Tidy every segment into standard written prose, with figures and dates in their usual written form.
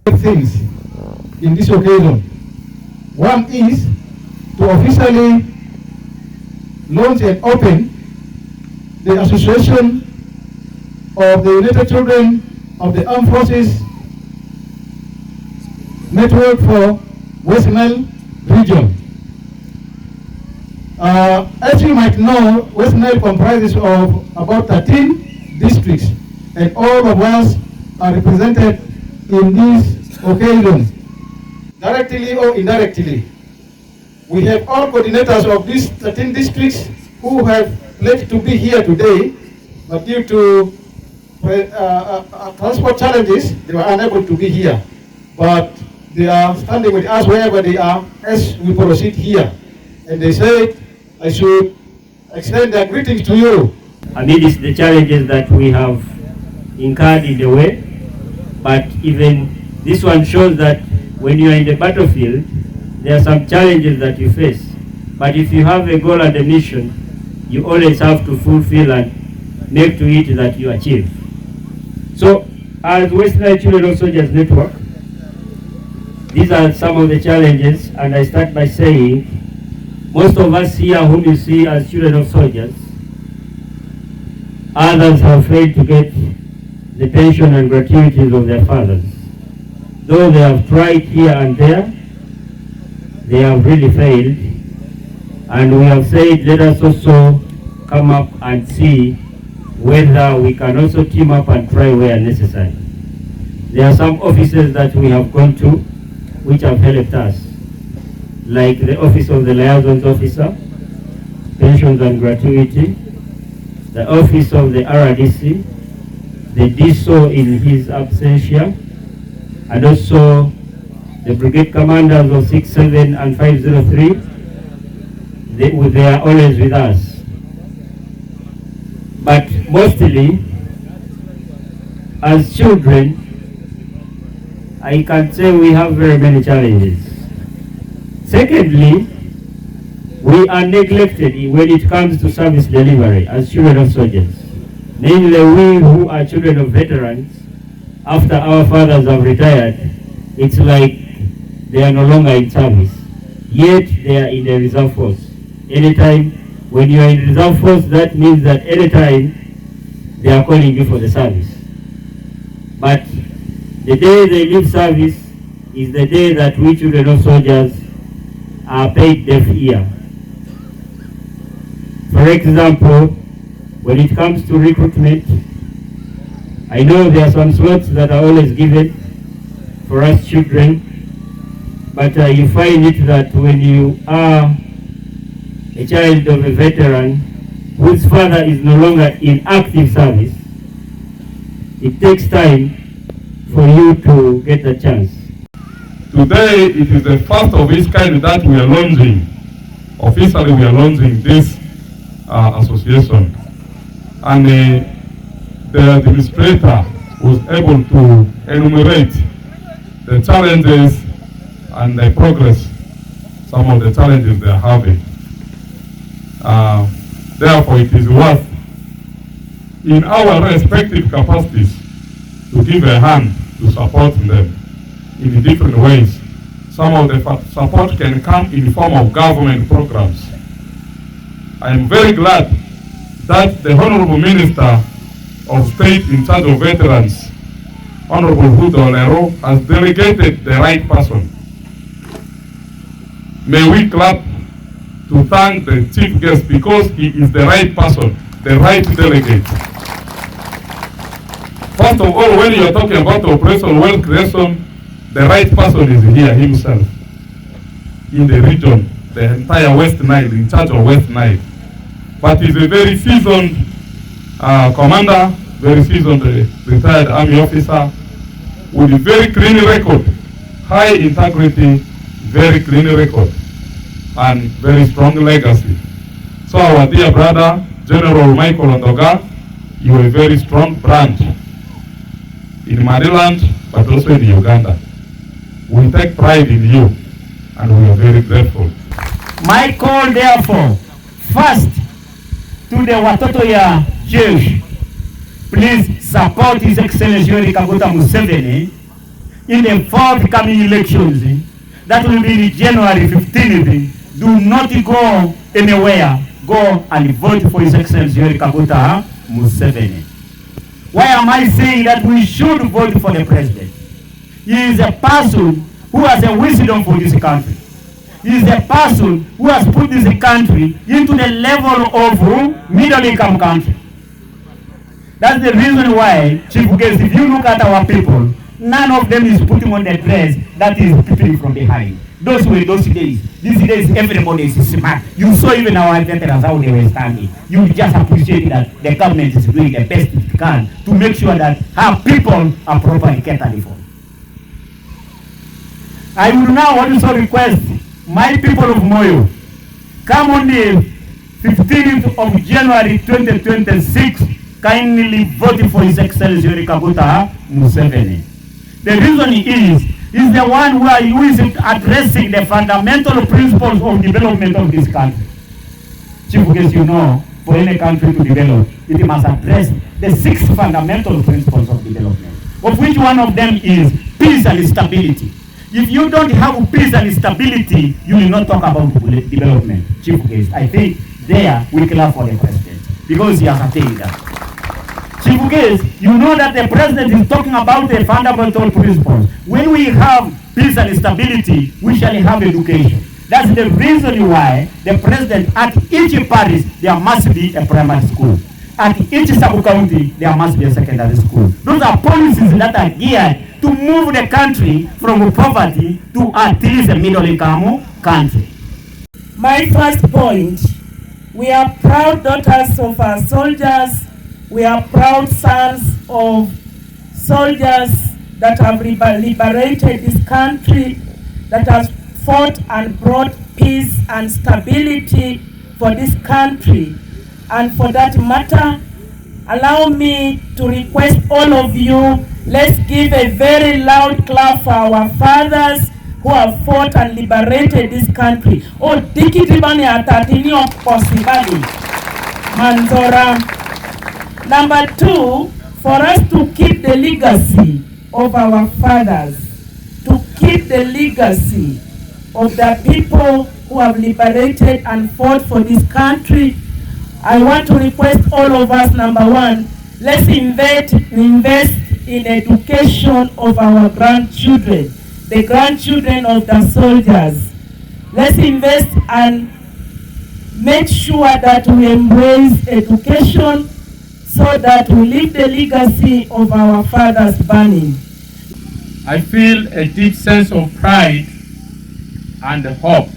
things in this occasion. One is to officially launch and open the Association of the United Children of the Armed Forces Network for Westnile region. As you might know, Westnile comprises of about 13 districts, and all of us are represented in this occasion, directly or indirectly. We have all coordinators of these 13 districts who have pledged to be here today, but due to transport challenges, they were unable to be here. But they are standing with us wherever they are as we proceed here. And they said I should extend their greetings to you. Amidst the challenges that we have incurred in the way, but even this one shows that when you are in the battlefield, there are some challenges that you face. But if you have a goal and a mission, you always have to fulfill and make to it that you achieve. So, as Westnile Children of Soldiers Network, these are some of the challenges, and I start by saying, most of us here whom you see as children of soldiers, others have failed to get the pension and gratuities of their fathers. Though they have tried here and there, they have really failed. And we have said, let us also come up and see whether we can also team up and try where necessary. There are some offices that we have gone to which have helped us, like the Office of the Liaisons Officer, Pensions and Gratuity, the Office of the RDC, the DSO in his absentia, and also the Brigade Commanders of 67 and 503. They are always with us. But mostly, as children, I can say we have very many challenges. Secondly, we are neglected when it comes to service delivery as children of soldiers. Namely, we who are children of veterans, after our fathers have retired, it's like they are no longer in service, yet they are in the reserve force. Anytime when you are in reserve force, that means that anytime they are calling you for the service. But the day they leave service is the day that we children of soldiers are paid deaf ear. For example, when it comes to recruitment, I know there are some slots that are always given for us children, but you find it that when you are a child of a veteran whose father is no longer in active service, it takes time for you to get the chance. Today, it is the first of its kind that we are launching. Officially, we are launching this association. And the administrator was able to enumerate the challenges and the progress, some of the challenges they are having. Therefore, it is worth, in our respective capacities, to give a hand to support them in different ways. Some of the support can come in the form of government programs. I am very glad that the Honorable Minister of State in charge of veterans, Honorable Hudo Lero, has delegated the right person. May we clap to thank the chief guest because he is the right person, the right delegate. First of all, when you are talking about Operation Wealth Creation, the right person is here himself in the region, the entire West Nile, in charge of West Nile. But he's a very seasoned commander, very seasoned retired army officer with a very clean record, high integrity, very clean record, and very strong legacy. So our dear brother, General Michael Ondoga, you are a very strong brand in Maryland, but also in Uganda. We take pride in you, and we are very grateful. My call, therefore, first to the Watoto ya Jeshi, please support His Excellency Yoweri Kaguta Museveni in the forthcoming elections that will be January 15th, do not go anywhere. Go and vote for His Excellency Yoweri Kaguta Museveni. Why am I saying that we should vote for the president? He is a person who has a wisdom for this country. He is a person who has put this country into the level of middle income country. That's the reason why, Chief Guest, if you look at our people, none of them is putting on the dress that is peeping from behind. Those were those days. These days, everybody is smart. You saw even our veterans, how they were standing. You just appreciate that the government is doing the best it can to make sure that our people are properly catered for. I will now also request my people of Moyo, come on the 15th of January 2026, kindly vote for His Excellency Yoweri Kaguta Museveni. The reason is the one who is addressing the fundamental principles of development of this country. Chief Guest, you know, for any country to develop, it must address the 6 fundamental principles of development, of which one of them is peace and stability. If you don't have peace and stability, you will not talk about development. Chief Guest, I think there we clap for the president because he has attained that. Chief Guest, you know that the president is talking about the fundamental principles. When we have peace and stability, we shall have education. That's the reason why the president, at each parish, there must be a primary school. At each sub-county, there must be a secondary school. Those are policies that are geared to move the country from poverty to at least a middle-income country. My first point, we are proud daughters of our soldiers. We are proud sons of soldiers that have liberated this country, that has fought and brought peace and stability for this country. And for that matter, allow me to request all of you, let's give a very loud clap for our fathers who have fought and liberated this country. Oh, dikitibani atatinio posibali. Manzora. Number 2, for us to keep the legacy of our fathers, to keep the legacy of the people who have liberated and fought for this country, I want to request all of us, number 1, let's invest in education of our grandchildren, the grandchildren of the soldiers. Let's invest and make sure that we embrace education so that we leave the legacy of our fathers burning. I feel a deep sense of pride and hope.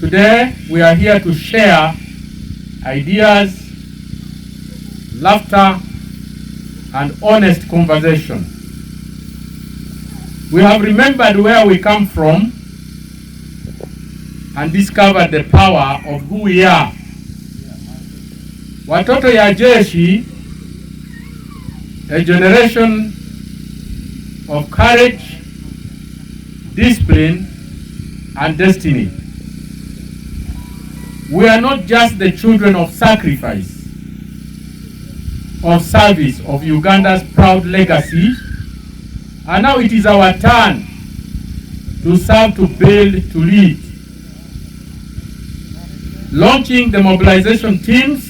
Today, we are here to share ideas, laughter, and honest conversation. We have remembered where we come from and discovered the power of who we are. Watoto ya Jeshi, a generation of courage, discipline, and destiny. We are not just the children of sacrifice, of service, of Uganda's proud legacy, and now it is our turn to serve, to build, to lead. Launching the mobilization teams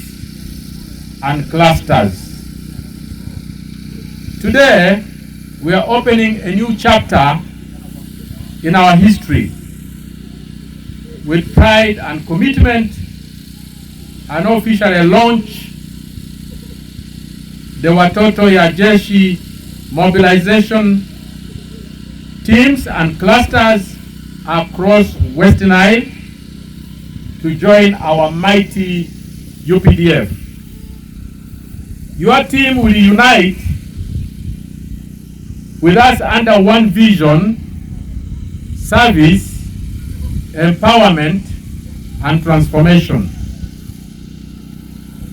and clusters. Today, we are opening a new chapter in our history. With pride and commitment, and officially launch the Watoto ya Jeshi mobilization teams and clusters across Westnile to join our mighty UPDF. Your team will unite with us under one vision: service, empowerment, and transformation.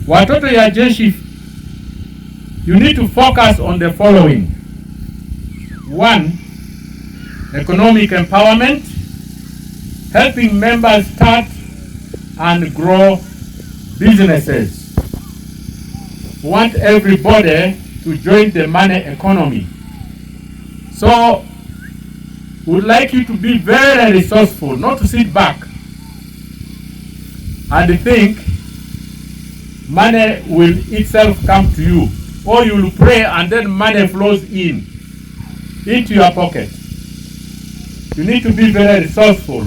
Watoto ya Jeshi, you need to focus on the following. 1, economic empowerment, helping members start and grow businesses. We want everybody to join the money economy. So, would like you to be very resourceful, not to sit back and think money will itself come to you, or you will pray and then money flows into your pocket. You need to be very resourceful.